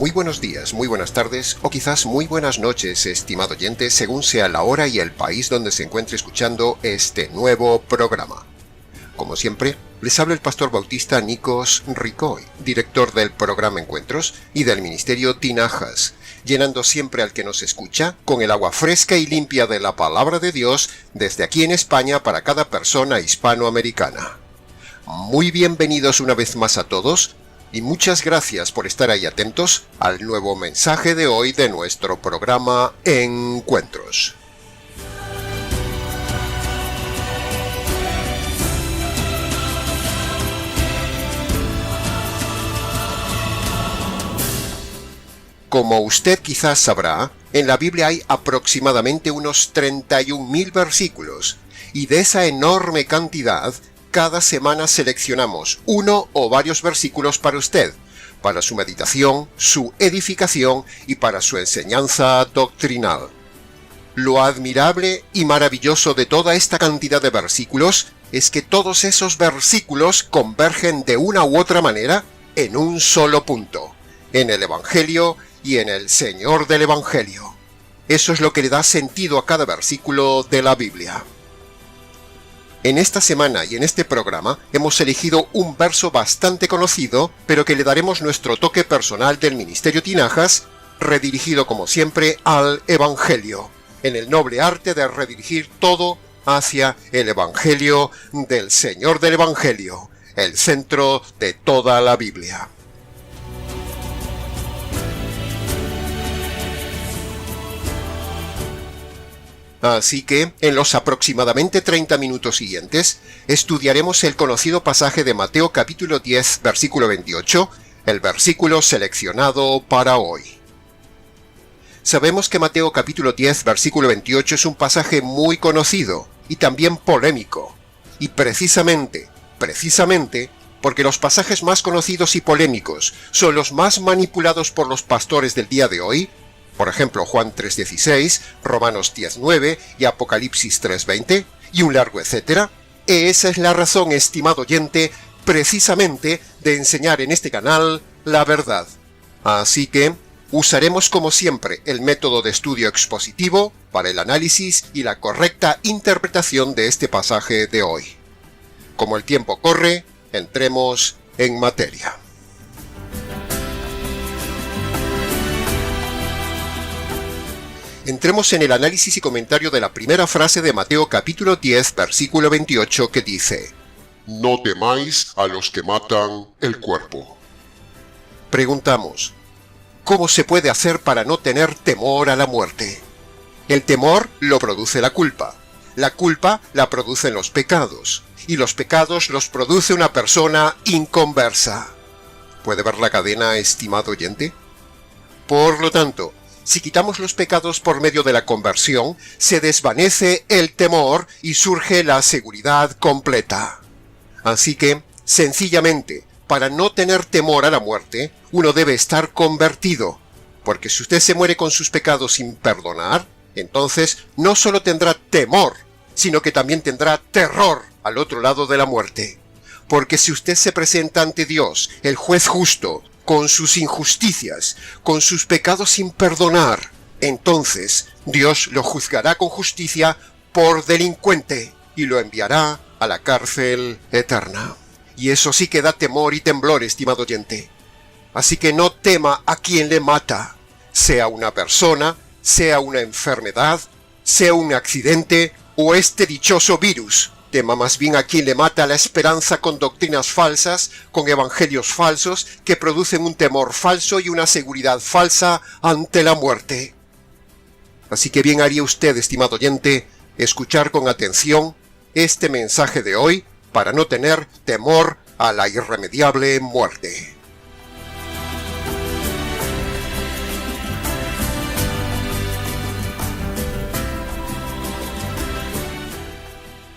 Muy buenos días, muy buenas tardes o quizás muy buenas noches, estimado oyente, según sea la hora y el país donde se encuentre escuchando este nuevo programa. Como siempre, les habla el pastor bautista Nikos Ricoy, director del programa Encuentros y del ministerio Tinajas, llenando siempre al que nos escucha con el agua fresca y limpia de la palabra de Dios desde aquí en España para cada persona hispanoamericana. Muy bienvenidos una vez más a todos y muchas gracias por estar ahí atentos al nuevo mensaje de hoy de nuestro programa Encuentros. Como usted quizás sabrá, en la Biblia hay aproximadamente unos 31.000 versículos, y de esa enorme cantidad, cada semana seleccionamos uno o varios versículos para usted, para su meditación, su edificación y para su enseñanza doctrinal. Lo admirable y maravilloso de toda esta cantidad de versículos es que todos esos versículos convergen de una u otra manera en un solo punto, en el Evangelio y en el Señor del Evangelio. Eso es lo que le da sentido a cada versículo de la Biblia. En esta semana y en este programa hemos elegido un verso bastante conocido, pero que le daremos nuestro toque personal del Ministerio Tinajas, redirigido como siempre al Evangelio, en el noble arte de redirigir todo hacia el Evangelio del Señor del Evangelio, el centro de toda la Biblia. Así que, en los aproximadamente 30 minutos siguientes, estudiaremos el conocido pasaje de Mateo capítulo 10, versículo 28, el versículo seleccionado para hoy. Sabemos que Mateo capítulo 10, versículo 28 es un pasaje muy conocido y también polémico, y precisamente, porque los pasajes más conocidos y polémicos son los más manipulados por los pastores del día de hoy, por ejemplo, Juan 3.16, Romanos 10.9 y Apocalipsis 3.20, y un largo etcétera. Esa es la razón, estimado oyente, precisamente de enseñar en este canal la verdad. Así que usaremos como siempre el método de estudio expositivo para el análisis y la correcta interpretación de este pasaje de hoy. Como el tiempo corre, entremos en materia. Entremos en el análisis y comentario de la primera frase de Mateo capítulo 10, versículo 28, que dice: No temáis a los que matan el cuerpo. Preguntamos, ¿cómo se puede hacer para no tener temor a la muerte? El temor lo produce la culpa la producen los pecados, y los pecados los produce una persona inconversa. ¿Puede ver la cadena, estimado oyente? Por lo tanto, si quitamos los pecados por medio de la conversión, se desvanece el temor y surge la seguridad completa. Así que, sencillamente, para no tener temor a la muerte, uno debe estar convertido, porque si usted se muere con sus pecados sin perdonar, entonces no solo tendrá temor, sino que también tendrá terror al otro lado de la muerte. Porque si usted se presenta ante Dios, el juez justo, con sus injusticias, con sus pecados sin perdonar, entonces Dios lo juzgará con justicia por delincuente y lo enviará a la cárcel eterna. Y eso sí que da temor y temblor, estimado oyente. Así que no tema a quien le mata, sea una persona, sea una enfermedad, sea un accidente o este dichoso virus. Tema más bien a quien le mata la esperanza con doctrinas falsas, con evangelios falsos, que producen un temor falso y una seguridad falsa ante la muerte. Así que bien haría usted, estimado oyente, escuchar con atención este mensaje de hoy para no tener temor a la irremediable muerte.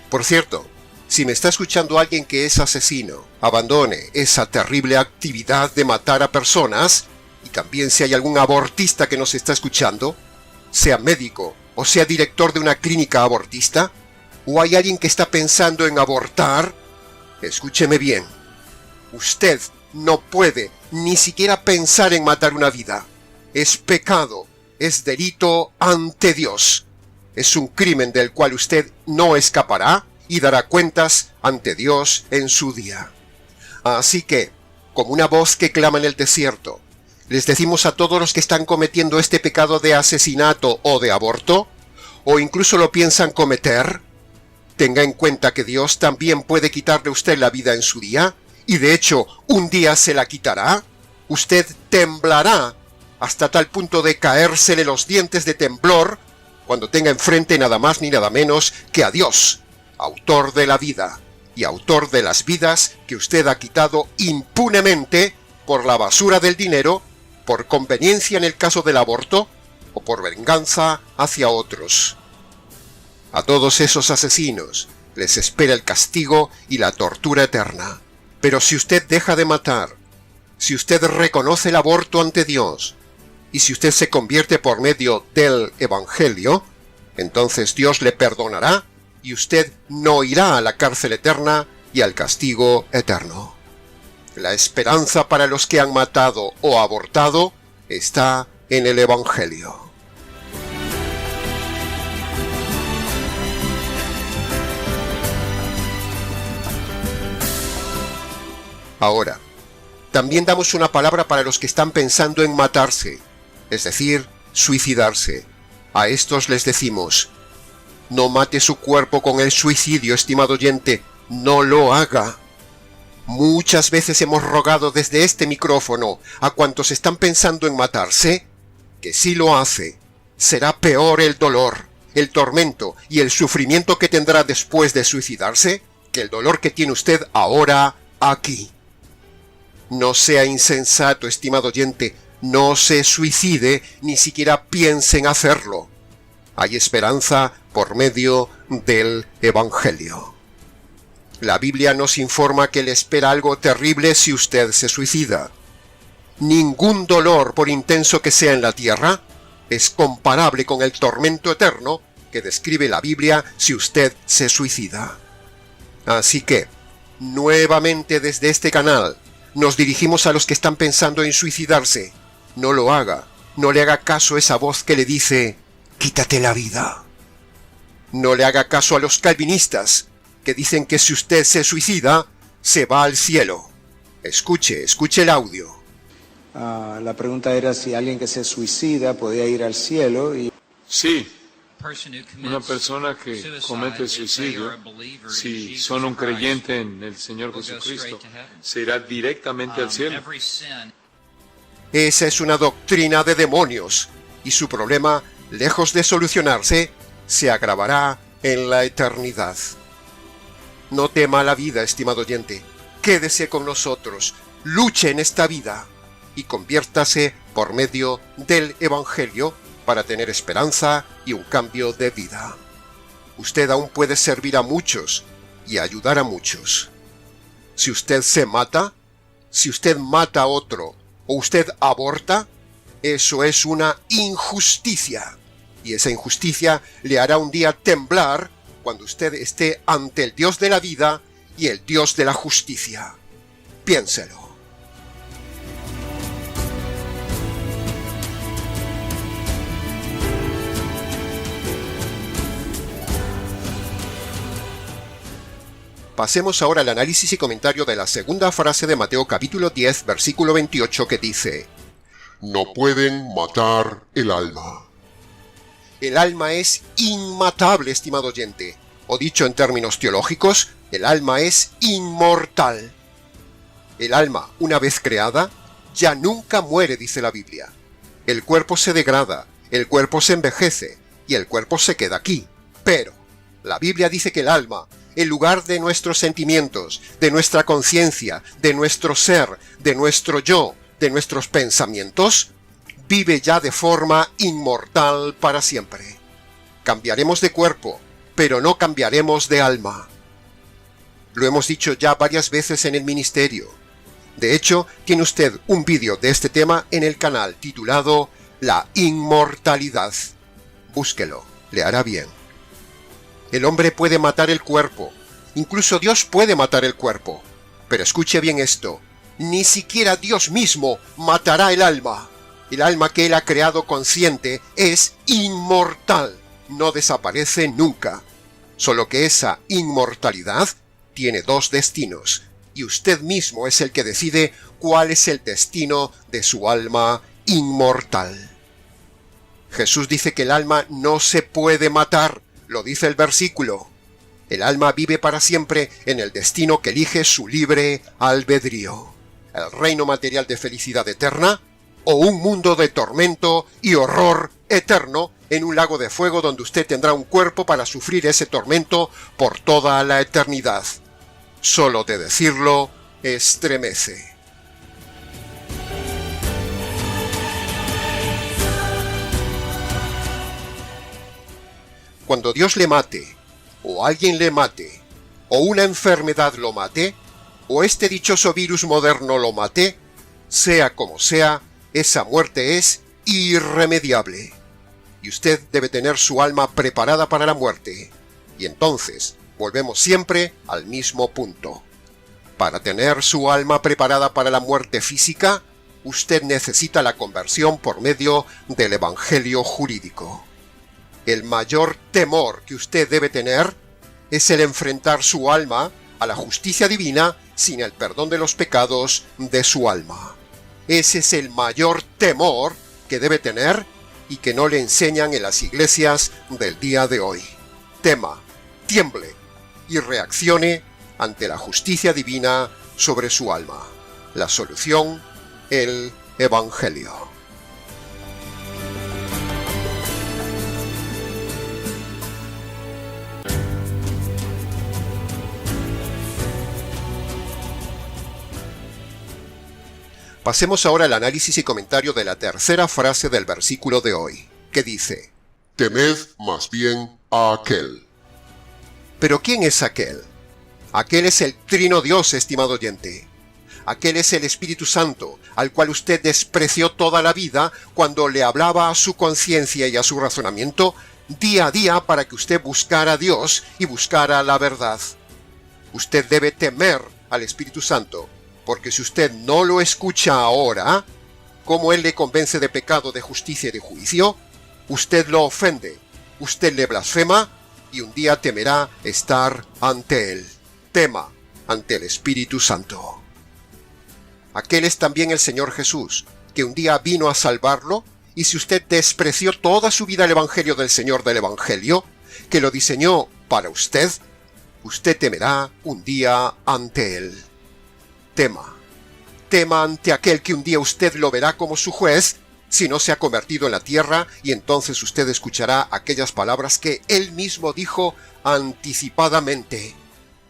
Por cierto, si me está escuchando alguien que es asesino, abandone esa terrible actividad de matar a personas, y también si hay algún abortista que nos está escuchando, sea médico o sea director de una clínica abortista, o hay alguien que está pensando en abortar, escúcheme bien. Usted no puede ni siquiera pensar en matar una vida. Es pecado, es delito ante Dios. Es un crimen del cual usted no escapará y dará cuentas ante Dios en su día. Así que, como una voz que clama en el desierto, les decimos a todos los que están cometiendo este pecado de asesinato o de aborto, o incluso lo piensan cometer, tenga en cuenta que Dios también puede quitarle a usted la vida en su día, y de hecho un día se la quitará. Usted temblará hasta tal punto de caérsele los dientes de temblor cuando tenga enfrente nada más ni nada menos que a Dios, autor de la vida y autor de las vidas que usted ha quitado impunemente por la basura del dinero, por conveniencia en el caso del aborto o por venganza hacia otros. A todos esos asesinos les espera el castigo y la tortura eterna. Pero si usted deja de matar, si usted reconoce el aborto ante Dios, y si usted se convierte por medio del Evangelio, entonces Dios le perdonará y usted no irá a la cárcel eterna y al castigo eterno. La esperanza para los que han matado o abortado está en el Evangelio. Ahora, también damos una palabra para los que están pensando en matarse, es decir, suicidarse. A estos les decimos: no mate su cuerpo con el suicidio, estimado oyente, no lo haga. Muchas veces hemos rogado desde este micrófono a cuantos están pensando en matarse, que si lo hace, será peor el dolor, el tormento y el sufrimiento que tendrá después de suicidarse, que el dolor que tiene usted ahora aquí. No sea insensato, estimado oyente, no se suicide, ni siquiera piense en hacerlo. Hay esperanza por medio del Evangelio. La Biblia nos informa que le espera algo terrible si usted se suicida. Ningún dolor, por intenso que sea en la tierra, es comparable con el tormento eterno que describe la Biblia si usted se suicida. Así que, nuevamente desde este canal, nos dirigimos a los que están pensando en suicidarse. No lo haga, no le haga caso a esa voz que le dice: quítate la vida. No le haga caso a los calvinistas, que dicen que si usted se suicida, se va al cielo. Escuche el audio. La pregunta era si alguien que se suicida podía ir al cielo. Sí, una persona que comete suicidio, si son un creyente en el Señor Jesucristo, se irá directamente al cielo. Esa es una doctrina de demonios, y su problema, lejos de solucionarse, se agravará en la eternidad. No tema la vida, estimado oyente. Quédese con nosotros, luche en esta vida y conviértase por medio del Evangelio para tener esperanza y un cambio de vida. Usted aún puede servir a muchos y ayudar a muchos. Si usted se mata, si usted mata a otro o usted aborta, eso es una injusticia. Y esa injusticia le hará un día temblar cuando usted esté ante el Dios de la vida y el Dios de la justicia. Piénselo. Pasemos ahora al análisis y comentario de la segunda frase de Mateo capítulo 10, versículo 28, que dice: No pueden matar el alma. El alma es inmatable, estimado oyente. O dicho en términos teológicos, el alma es inmortal. El alma, una vez creada, ya nunca muere, dice la Biblia. El cuerpo se degrada, el cuerpo se envejece y el cuerpo se queda aquí. Pero la Biblia dice que el alma, el lugar de nuestros sentimientos, de nuestra conciencia, de nuestro ser, de nuestro yo, de nuestros pensamientos, vive ya de forma inmortal para siempre. Cambiaremos de cuerpo, pero no cambiaremos de alma. Lo hemos dicho ya varias veces en el ministerio. De hecho, tiene usted un vídeo de este tema en el canal titulado La inmortalidad. Búsquelo, le hará bien. El hombre puede matar el cuerpo, incluso Dios puede matar el cuerpo. Pero escuche bien esto, Ni siquiera Dios mismo matará el alma. El alma que Él ha creado consciente es inmortal, no desaparece nunca. Solo que esa inmortalidad tiene dos destinos, y usted mismo es el que decide cuál es el destino de su alma inmortal. Jesús dice que el alma no se puede matar, lo dice el versículo. El alma vive para siempre en el destino que elige su libre albedrío. El reino material de felicidad eterna, o un mundo de tormento y horror eterno en un lago de fuego donde usted tendrá un cuerpo para sufrir ese tormento por toda la eternidad. Solo de decirlo, estremece. Cuando Dios le mate, o alguien le mate, o una enfermedad lo mate, o este dichoso virus moderno lo mate, sea como sea, esa muerte es irremediable. Y usted debe tener su alma preparada para la muerte. Y entonces, volvemos siempre al mismo punto. Para tener su alma preparada para la muerte física, usted necesita la conversión por medio del evangelio jurídico. El mayor temor que usted debe tener es el enfrentar su alma a la justicia divina sin el perdón de los pecados de su alma. Ese es el mayor temor que debe tener y que no le enseñan en las iglesias del día de hoy. Tema, tiemble y reaccione ante la justicia divina sobre su alma. La solución, el Evangelio. Pasemos ahora al análisis y comentario de la tercera frase del versículo de hoy, que dice: Temed más bien a aquel. ¿Pero quién es aquel? Aquel es el Trino Dios, estimado oyente. Aquel es el Espíritu Santo, al cual usted despreció toda la vida cuando le hablaba a su conciencia y a su razonamiento día a día para que usted buscara a Dios y buscara la verdad. Usted debe temer al Espíritu Santo, porque si usted no lo escucha ahora, como Él le convence de pecado, de justicia y de juicio, usted lo ofende, usted le blasfema y un día temerá estar ante Él. Tema ante el Espíritu Santo. Aquel es también el Señor Jesús, que un día vino a salvarlo, y si usted despreció toda su vida el Evangelio del Señor del Evangelio, que lo diseñó para usted, usted temerá un día ante Él. Tema ante aquel que un día usted lo verá como su juez, si no se ha convertido en la tierra, y entonces usted escuchará aquellas palabras que Él mismo dijo anticipadamente: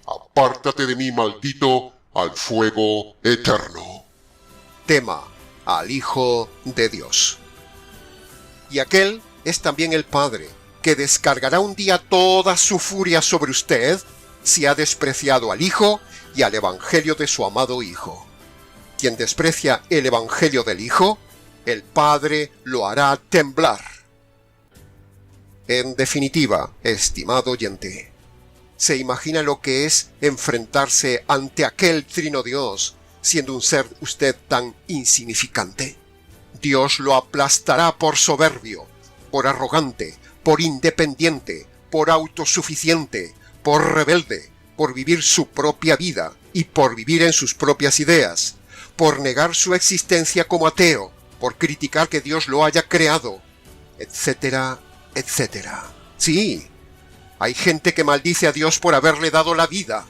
Apártate de mí, maldito, al fuego eterno. Tema al Hijo de Dios. Y aquel es también el Padre, que descargará un día toda su furia sobre usted si ha despreciado al Hijo y al Evangelio de su amado Hijo. Quien desprecia el Evangelio del Hijo, el Padre lo hará temblar. En definitiva, estimado oyente, ¿se imagina lo que es enfrentarse ante aquel Trino Dios, siendo un ser usted tan insignificante? Dios lo aplastará por soberbio, por arrogante, por independiente, por autosuficiente, por rebelde, por vivir su propia vida y por vivir en sus propias ideas, por negar su existencia como ateo, por criticar que Dios lo haya creado, etcétera, etcétera. Sí, hay gente que maldice a Dios por haberle dado la vida.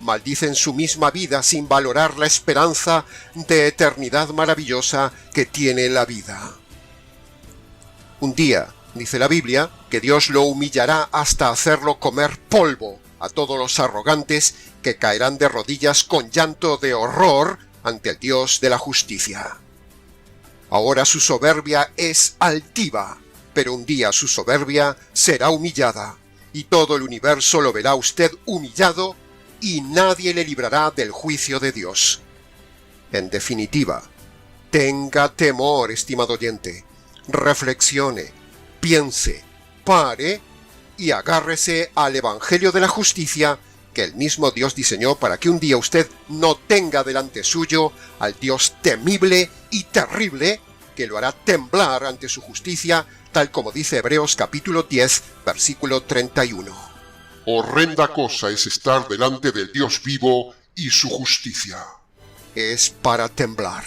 Maldicen su misma vida sin valorar la esperanza de eternidad maravillosa que tiene la vida. Un día, dice la Biblia, que Dios lo humillará hasta hacerlo comer polvo a todos los arrogantes que caerán de rodillas con llanto de horror ante el Dios de la justicia. Ahora su soberbia es altiva, pero un día su soberbia será humillada, y todo el universo lo verá usted humillado, y nadie le librará del juicio de Dios. En definitiva, tenga temor, estimado oyente, reflexione, piense, pare y agárrese al Evangelio de la justicia que el mismo Dios diseñó para que un día usted no tenga delante suyo al Dios temible y terrible que lo hará temblar ante su justicia, tal como dice Hebreos capítulo 10, versículo 31. Horrenda cosa es estar delante del Dios vivo y su justicia. Es para temblar.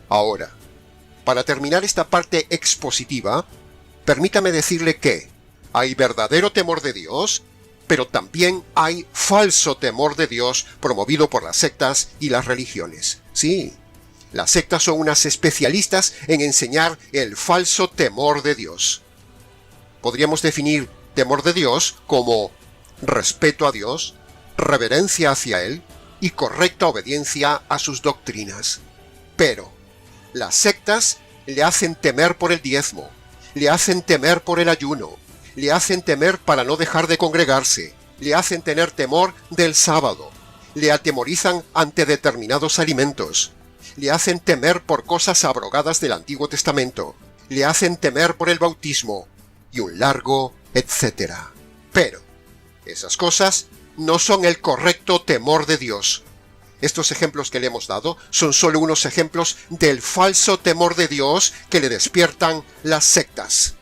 Ahora, para terminar esta parte expositiva, permítame decirle que hay verdadero temor de Dios, pero también hay falso temor de Dios promovido por las sectas y las religiones. Sí, las sectas son unas especialistas en enseñar el falso temor de Dios. Podríamos definir temor de Dios como respeto a Dios, reverencia hacia Él y correcta obediencia a sus doctrinas. Pero las sectas le hacen temer por el diezmo, le hacen temer por el ayuno, le hacen temer para no dejar de congregarse, le hacen tener temor del sábado, le atemorizan ante determinados alimentos, le hacen temer por cosas abrogadas del Antiguo Testamento, le hacen temer por el bautismo, y un largo etcétera. Pero esas cosas no son el correcto temor de Dios. Estos ejemplos que le hemos dado son solo unos ejemplos del falso temor de Dios que le despiertan las sectas.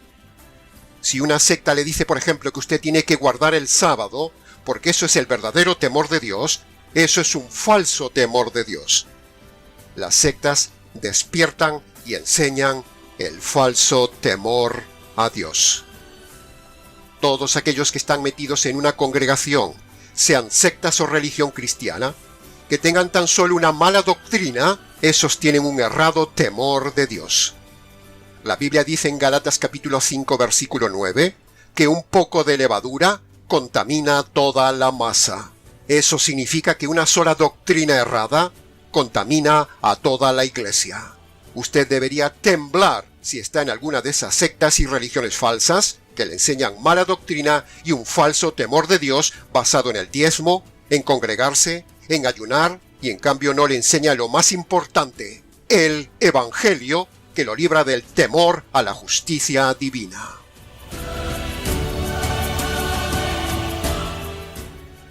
Si una secta le dice, por ejemplo, que usted tiene que guardar el sábado, porque eso es el verdadero temor de Dios, eso es un falso temor de Dios. Las sectas despiertan y enseñan el falso temor a Dios. Todos aquellos que están metidos en una congregación, sean sectas o religión cristiana, que tengan tan solo una mala doctrina, esos tienen un errado temor de Dios. La Biblia dice en Gálatas capítulo 5 versículo 9 que un poco de levadura contamina toda la masa. Eso significa que una sola doctrina errada contamina a toda la iglesia. Usted debería temblar si está en alguna de esas sectas y religiones falsas que le enseñan mala doctrina y un falso temor de Dios basado en el diezmo, en congregarse, en ayunar, y en cambio no le enseña lo más importante, el Evangelio, que lo libra del temor a la justicia divina.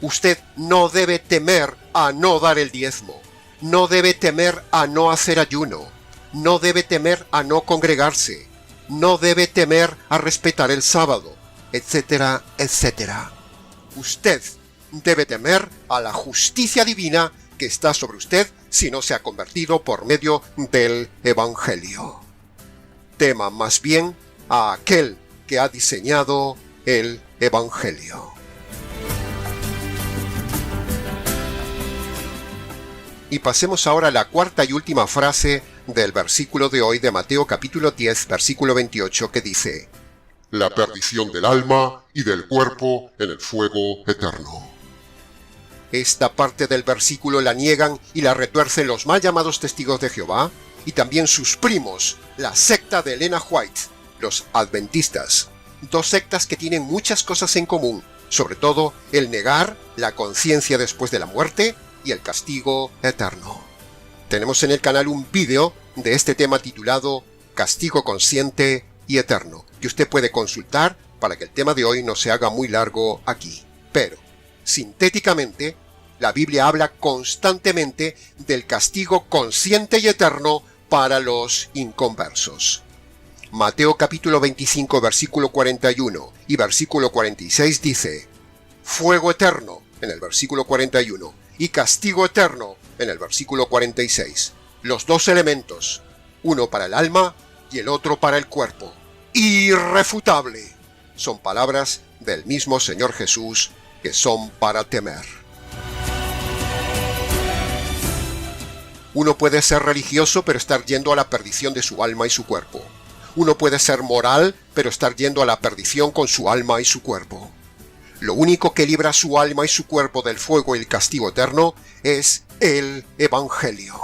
Usted no debe temer a no dar el diezmo, no debe temer a no hacer ayuno, no debe temer a no congregarse, no debe temer a respetar el sábado, etcétera, etcétera. Usted debe temer a la justicia divina que está sobre usted si no se ha convertido por medio del Evangelio. Tema más bien a aquel que ha diseñado el Evangelio. Y pasemos ahora a la cuarta y última frase del versículo de hoy de Mateo capítulo 10, versículo 28, que dice: la perdición del alma y del cuerpo en el fuego eterno. Esta parte del versículo la niegan y la retuercen los mal llamados testigos de Jehová y también sus primos, la secta de Elena White, los adventistas. Dos sectas que tienen muchas cosas en común, sobre todo el negar la conciencia después de la muerte y el castigo eterno. Tenemos en el canal un vídeo de este tema titulado Castigo consciente y eterno, que usted puede consultar para que el tema de hoy no se haga muy largo aquí. Pero, sintéticamente, la Biblia habla constantemente del castigo consciente y eterno para los inconversos. Mateo capítulo 25, versículo 41 y versículo 46 dice: fuego eterno en el versículo 41 y castigo eterno en el versículo 46. Los dos elementos, uno para el alma y el otro para el cuerpo. Irrefutable. Son palabras del mismo Señor Jesús que son para temer. Uno puede ser religioso pero estar yendo a la perdición de su alma y su cuerpo. Uno puede ser moral pero estar yendo a la perdición con su alma y su cuerpo. Lo único que libra su alma y su cuerpo del fuego y el castigo eterno es el Evangelio.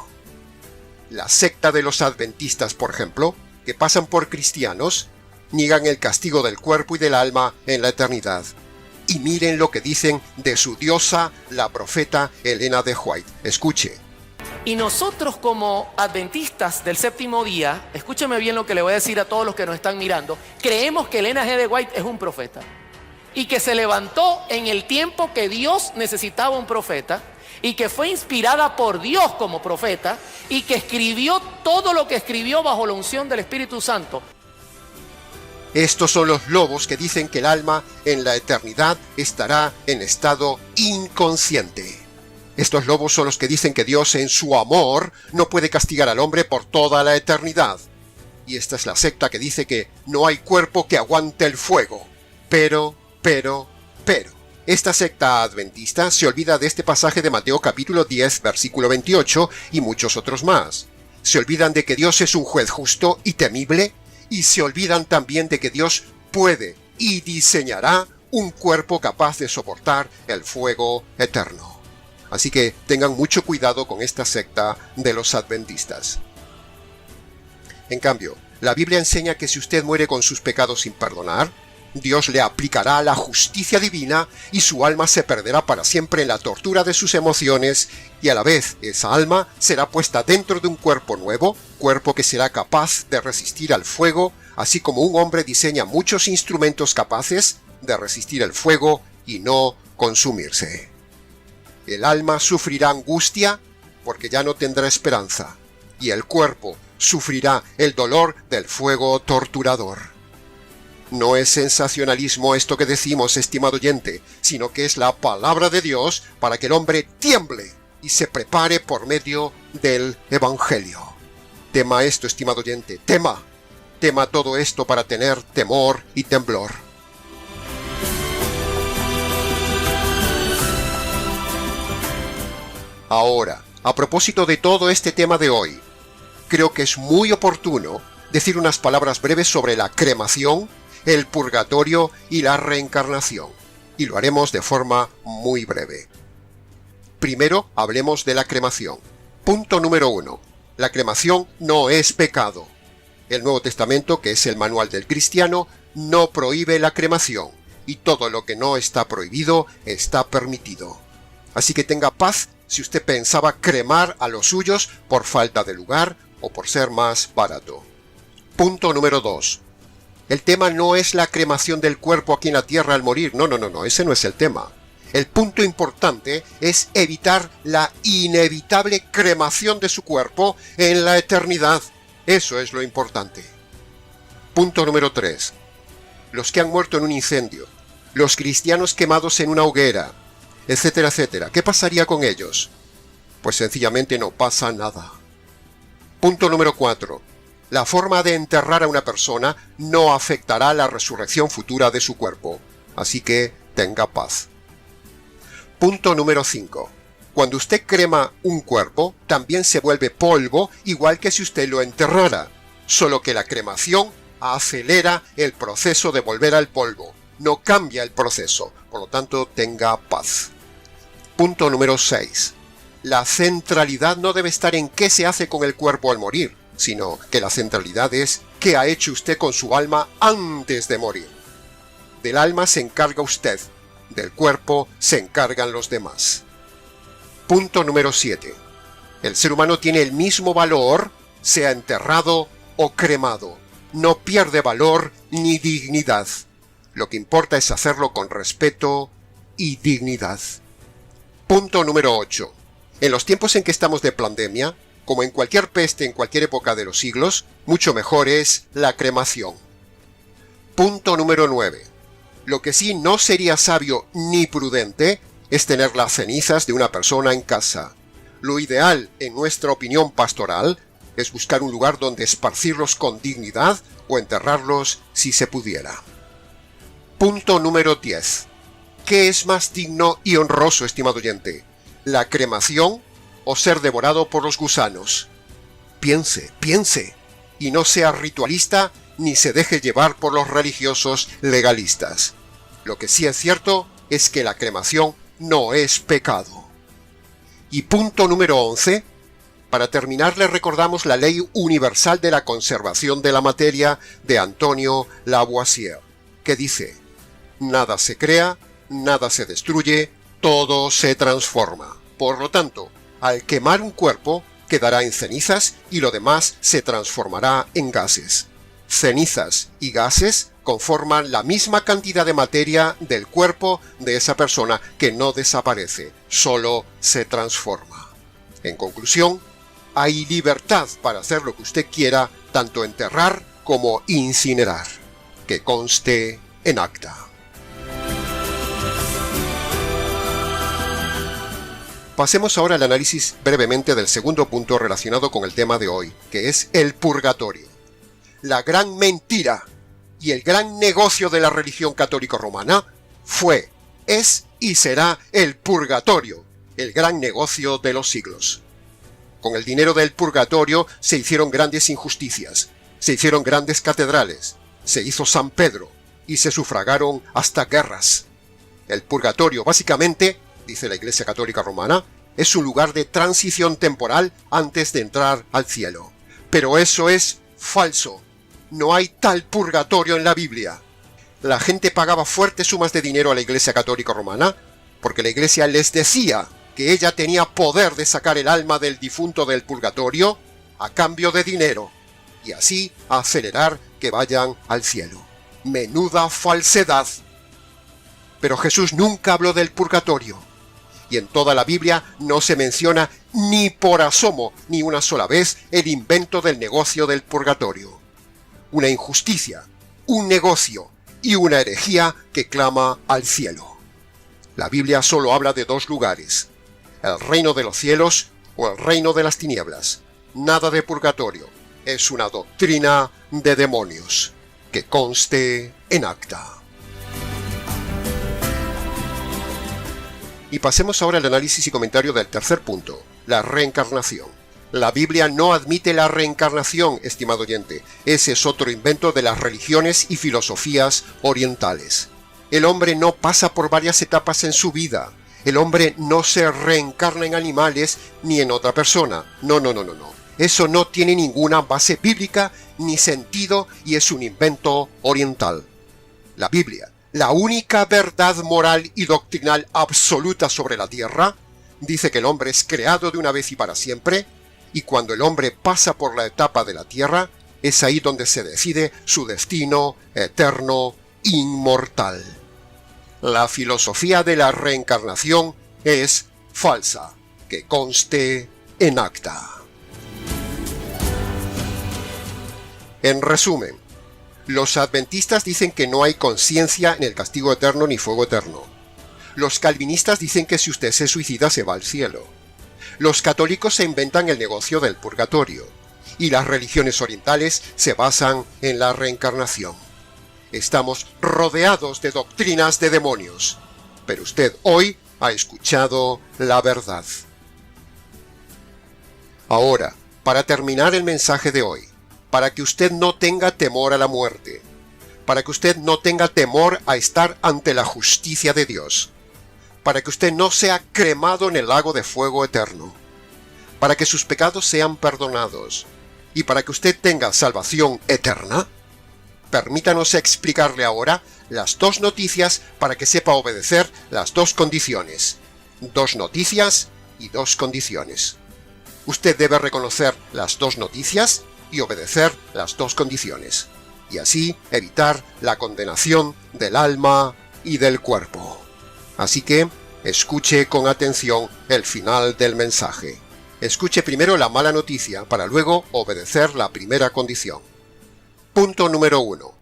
La secta de los adventistas, por ejemplo, que pasan por cristianos, niegan el castigo del cuerpo y del alma en la eternidad. Y miren lo que dicen de su diosa, la profeta Elena de White. Escuche. Y nosotros como adventistas del séptimo día, escúcheme bien lo que le voy a decir a todos los que nos están mirando, creemos que Elena G. de White es un profeta y que se levantó en el tiempo que Dios necesitaba un profeta y que fue inspirada por Dios como profeta y que escribió todo lo que escribió bajo la unción del Espíritu Santo. Estos son los lobos que dicen que el alma en la eternidad estará en estado inconsciente. Estos lobos son los que dicen que Dios en su amor no puede castigar al hombre por toda la eternidad. Y esta es la secta que dice que no hay cuerpo que aguante el fuego. Pero, esta secta adventista se olvida de este pasaje de Mateo capítulo 10, versículo 28 y muchos otros más. Se olvidan de que Dios es un juez justo y temible, y se olvidan también de que Dios puede y diseñará un cuerpo capaz de soportar el fuego eterno. Así que tengan mucho cuidado con esta secta de los adventistas. En cambio, la Biblia enseña que si usted muere con sus pecados sin perdonar, Dios le aplicará la justicia divina y su alma se perderá para siempre en la tortura de sus emociones, y a la vez esa alma será puesta dentro de un cuerpo nuevo, cuerpo que será capaz de resistir al fuego, así como un hombre diseña muchos instrumentos capaces de resistir el fuego y no consumirse. El alma sufrirá angustia porque ya no tendrá esperanza, y el cuerpo sufrirá el dolor del fuego torturador. No es sensacionalismo esto que decimos, estimado oyente, sino que es la palabra de Dios para que el hombre tiemble y se prepare por medio del Evangelio. Tema esto, estimado oyente, tema todo esto para tener temor y temblor. Ahora, a propósito de todo este tema de hoy, creo que es muy oportuno decir unas palabras breves sobre la cremación, el purgatorio y la reencarnación, y lo haremos de forma muy breve. Primero, hablemos de la cremación. Punto número 1. La cremación no es pecado. El Nuevo Testamento, que es el manual del cristiano, no prohíbe la cremación, y todo lo que no está prohibido está permitido. Así que tenga paz si usted pensaba cremar a los suyos por falta de lugar o por ser más barato. Punto número 2. El tema no es la cremación del cuerpo aquí en la tierra al morir. No, ese no es el tema. El punto importante es evitar la inevitable cremación de su cuerpo en la eternidad. Eso es lo importante. Punto número 3. Los que han muerto en un incendio, los cristianos quemados en una hoguera, etcétera, etcétera. ¿Qué pasaría con ellos? Pues sencillamente no pasa nada. Punto número 4. La forma de enterrar a una persona no afectará la resurrección futura de su cuerpo, así que tenga paz. Punto número 5. Cuando usted crema un cuerpo, también se vuelve polvo, igual que si usted lo enterrara, solo que la cremación acelera el proceso de volver al polvo, no cambia el proceso, por lo tanto tenga paz. Punto número 6. La centralidad no debe estar en qué se hace con el cuerpo al morir, sino que la centralidad es qué ha hecho usted con su alma antes de morir. Del alma se encarga usted, del cuerpo se encargan los demás. Punto número 7. El ser humano tiene el mismo valor, sea enterrado o cremado. No pierde valor ni dignidad. Lo que importa es hacerlo con respeto y dignidad. Punto número 8. En los tiempos en que estamos de pandemia, como en cualquier peste en cualquier época de los siglos, mucho mejor es la cremación. Punto número 9. Lo que sí no sería sabio ni prudente es tener las cenizas de una persona en casa. Lo ideal, en nuestra opinión pastoral, es buscar un lugar donde esparcirlos con dignidad o enterrarlos si se pudiera. Punto número 10. ¿Qué es más digno y honroso, estimado oyente? ¿La cremación o ser devorado por los gusanos? Piense, y no sea ritualista ni se deje llevar por los religiosos legalistas. Lo que sí es cierto es que la cremación no es pecado. Y punto número 11. Para terminar, le recordamos la ley universal de la conservación de la materia de Antonio Lavoisier, que dice: nada se crea, nada se destruye, todo se transforma. Por lo tanto, al quemar un cuerpo, quedará en cenizas y lo demás se transformará en gases. Cenizas y gases conforman la misma cantidad de materia del cuerpo de esa persona que no desaparece, solo se transforma. En conclusión, hay libertad para hacer lo que usted quiera, tanto enterrar como incinerar. Que conste en acta. Pasemos ahora al análisis brevemente del segundo punto relacionado con el tema de hoy, que es el purgatorio. La gran mentira y el gran negocio de la religión católica romana fue, es y será el purgatorio, el gran negocio de los siglos. Con el dinero del purgatorio se hicieron grandes injusticias, se hicieron grandes catedrales, se hizo San Pedro y se sufragaron hasta guerras. El purgatorio, básicamente, dice la Iglesia Católica Romana, es un lugar de transición temporal antes de entrar al cielo. Pero eso es falso. No hay tal purgatorio en la Biblia. La gente pagaba fuertes sumas de dinero a la Iglesia Católica Romana porque la Iglesia les decía que ella tenía poder de sacar el alma del difunto del purgatorio a cambio de dinero y así acelerar que vayan al cielo. Menuda falsedad. Pero Jesús nunca habló del purgatorio. Y en toda la Biblia no se menciona ni por asomo, ni una sola vez, el invento del negocio del purgatorio. Una injusticia, un negocio y una herejía que clama al cielo. La Biblia solo habla de dos lugares: el reino de los cielos o el reino de las tinieblas. Nada de purgatorio. Es una doctrina de demonios. Que conste en acta. Y pasemos ahora al análisis y comentario del tercer punto, la reencarnación. La Biblia no admite la reencarnación, estimado oyente. Ese es otro invento de las religiones y filosofías orientales. El hombre no pasa por varias etapas en su vida. El hombre no se reencarna en animales ni en otra persona. No. Eso no tiene ninguna base bíblica ni sentido y es un invento oriental. La Biblia, la única verdad moral y doctrinal absoluta sobre la tierra, dice que el hombre es creado de una vez y para siempre, y cuando el hombre pasa por la etapa de la tierra, es ahí donde se decide su destino eterno, inmortal. La filosofía de la reencarnación es falsa, que conste en acta. En resumen, los adventistas dicen que no hay conciencia en el castigo eterno ni fuego eterno. Los calvinistas dicen que si usted se suicida se va al cielo. Los católicos se inventan el negocio del purgatorio. Y las religiones orientales se basan en la reencarnación. Estamos rodeados de doctrinas de demonios. Pero usted hoy ha escuchado la verdad. Ahora, para terminar el mensaje de hoy, para que usted no tenga temor a la muerte, para que usted no tenga temor a estar ante la justicia de Dios, para que usted no sea cremado en el lago de fuego eterno, para que sus pecados sean perdonados y para que usted tenga salvación eterna, permítanos explicarle ahora las dos noticias para que sepa obedecer las dos condiciones. Dos noticias y dos condiciones. Usted debe reconocer las dos noticias y obedecer las dos condiciones, y así evitar la condenación del alma y del cuerpo. Así que, escuche con atención el final del mensaje. Escuche primero la mala noticia para luego obedecer la primera condición. Punto número 1.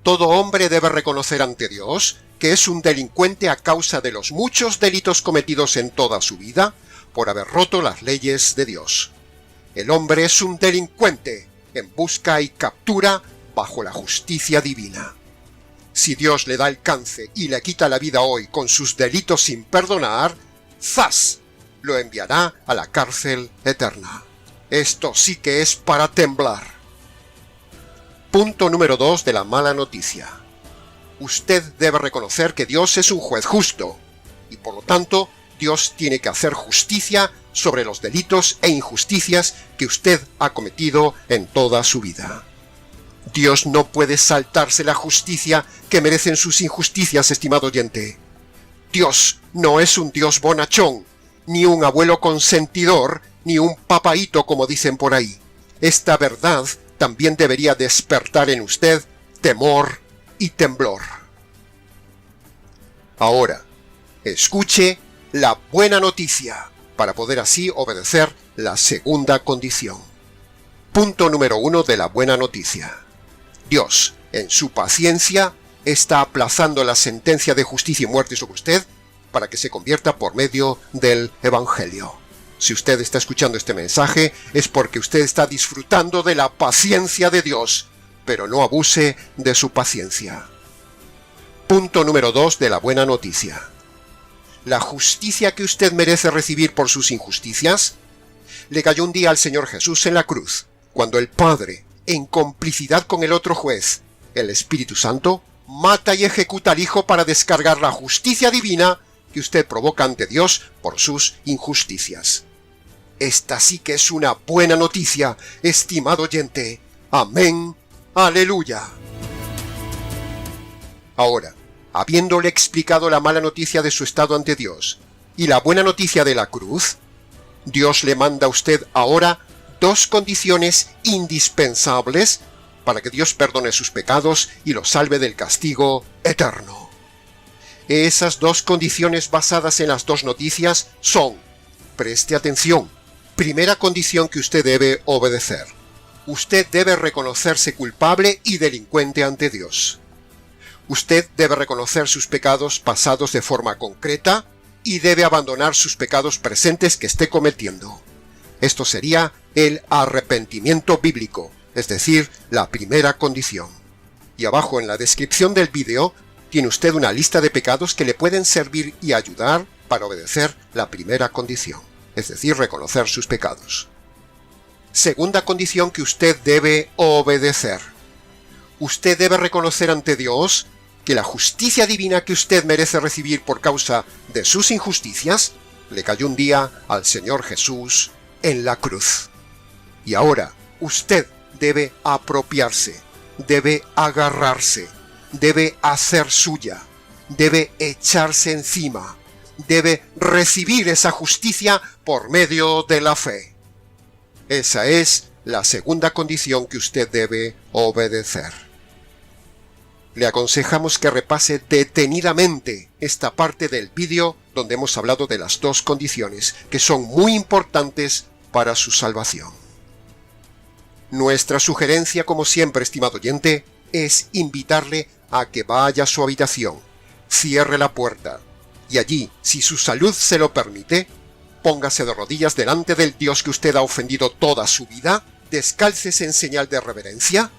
Todo hombre debe reconocer ante Dios que es un delincuente a causa de los muchos delitos cometidos en toda su vida por haber roto las leyes de Dios. El hombre es un delincuente en busca y captura bajo la justicia divina. Si Dios le da alcance y le quita la vida hoy con sus delitos sin perdonar, ¡zas!, lo enviará a la cárcel eterna. Esto sí que es para temblar. Punto número 2 de la mala noticia. Usted debe reconocer que Dios es un juez justo, y por lo tanto, Dios tiene que hacer justicia sobre los delitos e injusticias que usted ha cometido en toda su vida. Dios no puede saltarse la justicia que merecen sus injusticias, estimado oyente. Dios no es un Dios bonachón, ni un abuelo consentidor ni un papaíto como dicen por ahí. Esta verdad también debería despertar en usted temor y temblor. Ahora, escuche la buena noticia para poder así obedecer la segunda condición. Punto número 1 de la buena noticia. Dios, en su paciencia, está aplazando la sentencia de justicia y muerte sobre usted para que se convierta por medio del Evangelio. Si usted está escuchando este mensaje es porque usted está disfrutando de la paciencia de Dios, pero no abuse de su paciencia. Punto número 2 de la buena noticia. La justicia que usted merece recibir por sus injusticias le cayó un día al Señor Jesús en la cruz, cuando el Padre, en complicidad con el otro juez, el Espíritu Santo, mata y ejecuta al Hijo para descargar la justicia divina que usted provoca ante Dios por sus injusticias. Esta sí que es una buena noticia, estimado oyente. Amén. Aleluya. Ahora, habiéndole explicado la mala noticia de su estado ante Dios y la buena noticia de la cruz, Dios le manda a usted ahora 2 condiciones indispensables para que Dios perdone sus pecados y lo salve del castigo eterno. Esas 2 condiciones basadas en las 2 noticias son, preste atención, primera condición que usted debe obedecer. Usted debe reconocerse culpable y delincuente ante Dios. Usted debe reconocer sus pecados pasados de forma concreta y debe abandonar sus pecados presentes que esté cometiendo. Esto sería el arrepentimiento bíblico, es decir, la primera condición. Y abajo en la descripción del vídeo tiene usted una lista de pecados que le pueden servir y ayudar para obedecer la primera condición, es decir, reconocer sus pecados. Segunda condición que usted debe obedecer. Usted debe reconocer ante Dios que la justicia divina que usted merece recibir por causa de sus injusticias le cayó un día al Señor Jesús en la cruz. Y ahora usted debe apropiarse, debe agarrarse, debe hacer suya, debe echarse encima, debe recibir esa justicia por medio de la fe. Esa es la segunda condición que usted debe obedecer. Le aconsejamos que repase detenidamente esta parte del vídeo donde hemos hablado de las 2 condiciones que son muy importantes para su salvación. Nuestra sugerencia, como siempre, estimado oyente, es invitarle a que vaya a su habitación, cierre la puerta y allí, si su salud se lo permite, póngase de rodillas delante del Dios que usted ha ofendido toda su vida, descálcese en señal de reverencia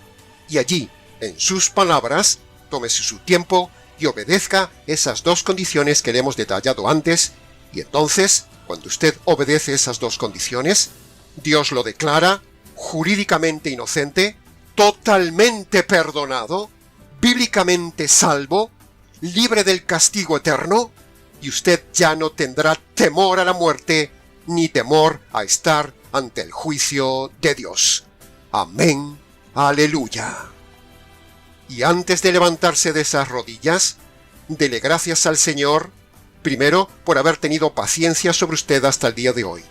y allí, en sus palabras, tómese su tiempo y obedezca esas 2 condiciones que le hemos detallado antes, y entonces, cuando usted obedece esas 2 condiciones, Dios lo declara jurídicamente inocente, totalmente perdonado, bíblicamente salvo, libre del castigo eterno, y usted ya no tendrá temor a la muerte, ni temor a estar ante el juicio de Dios. Amén. Aleluya. Y antes de levantarse de esas rodillas, dele gracias al Señor, primero, por haber tenido paciencia sobre usted hasta el día de hoy.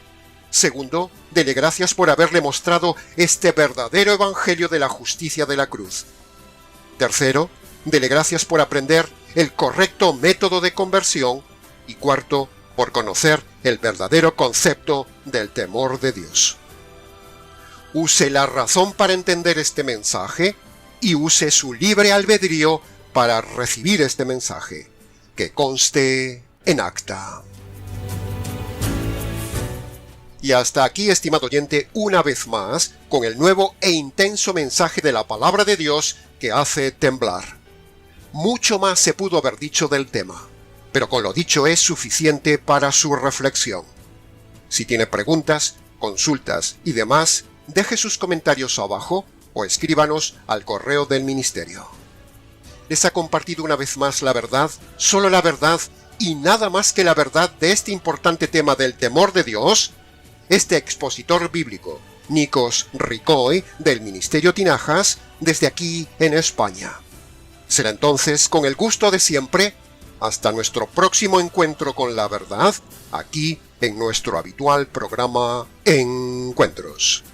Segundo, dele gracias por haberle mostrado este verdadero evangelio de la justicia de la cruz. Tercero, dele gracias por aprender el correcto método de conversión. Y cuarto, por conocer el verdadero concepto del temor de Dios. Use la razón para entender este mensaje y use su libre albedrío para recibir este mensaje, que conste en acta. Y hasta aquí, estimado oyente, una vez más, con el nuevo e intenso mensaje de la palabra de Dios que hace temblar. Mucho más se pudo haber dicho del tema, pero con lo dicho es suficiente para su reflexión. Si tiene preguntas, consultas y demás, deje sus comentarios abajo o escríbanos al correo del ministerio. Les ha compartido una vez más la verdad, solo la verdad y nada más que la verdad de este importante tema del temor de Dios, este expositor bíblico, Nikos Ricoi, del Ministerio Tinajas, desde aquí en España. Será entonces, con el gusto de siempre, hasta nuestro próximo encuentro con la verdad, aquí en nuestro habitual programa Encuentros.